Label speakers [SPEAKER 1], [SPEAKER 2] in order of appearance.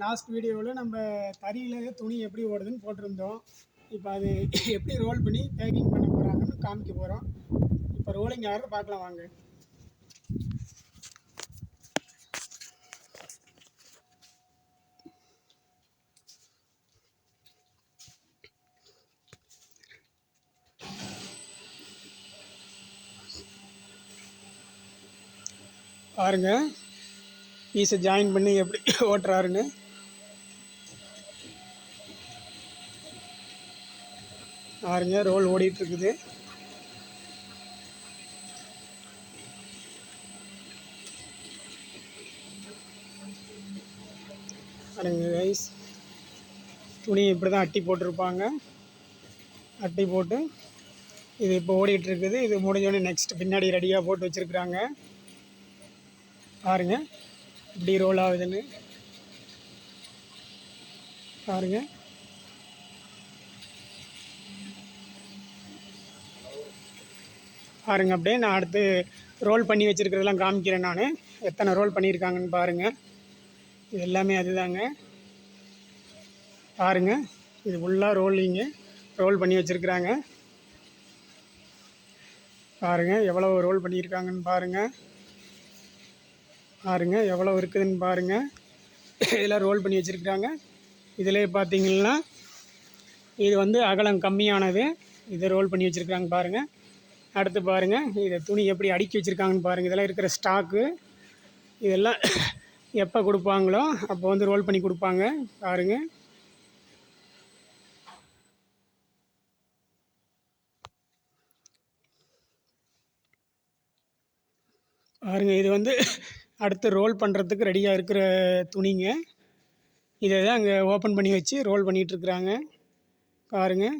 [SPEAKER 1] Last வீடியோவில் நம்ம தறியில் துணி எப்படி ஓடுதுன்னு போட்டிருந்தோம். இப்போ அது எப்படி ரோல் பண்ணி பேக்கிங் பண்ண போகிறாங்கன்னு காமிக்க போகிறோம். இப்போ ரோலிங் ஆர்டர் பார்க்கலாம் வாங்க. பாருங்கள் பீஸை ஜாயின் பண்ணி எப்படி ஓட்டுறாருன்னு. பாருங்க ரோல் ஓடிட்டுருக்குது. பாருங்க ரைஸ் துணி இப்படி தான் அட்டி போட்டிருப்பாங்க. அட்டி போட்டு இது இப்போ ஓடிட்டுருக்குது. இது முடிஞ்சோடனே நெக்ஸ்ட் பின்னாடி ரெடியாக போட்டு வச்சுருக்குறாங்க. பாருங்க இப்படி ரோல் ஆகுதுன்னு பாருங்க. பாருங்க அப்படியே நான் அடுத்து ரோல் பண்ணி வச்சுருக்கிறதெல்லாம் காமிக்கிறேன். நான் எத்தனை ரோல் பண்ணியிருக்காங்கன்னு பாருங்கள். இது எல்லாமே அதுதாங்க. பாருங்கள் இது ஃபுல்லாக ரோல் பண்ணி வச்சுருக்குறாங்க. பாருங்கள் எவ்வளோ ரோல் பண்ணியிருக்காங்கன்னு பாருங்கள். பாருங்கள் எவ்வளோ இருக்குதுன்னு பாருங்கள். இதெல்லாம் ரோல் பண்ணி வச்சுருக்குறாங்க. இதிலே பார்த்தீங்கன்னா இது வந்து அகலம் கம்மியானது. இதை ரோல் பண்ணி வச்சுருக்குறாங்க பாருங்கள். அடுத்து பாருங்கள் இதை துணி எப்படி அடுக்கி வச்சுருக்காங்கன்னு பாருங்கள். இதெல்லாம் இருக்கிற ஸ்டாக்கு. இதெல்லாம் எப்போ கொடுப்பாங்களோ அப்போ வந்து ரோல் பண்ணி கொடுப்பாங்க. பாருங்கள் பாருங்கள் இது வந்து அடுத்து ரோல் பண்ணுறதுக்கு ரெடியாக இருக்கிற துணிங்க. இதை தான் அங்கே ஓப்பன் பண்ணி வச்சு ரோல் பண்ணிகிட்ருக்குறாங்க பாருங்கள்.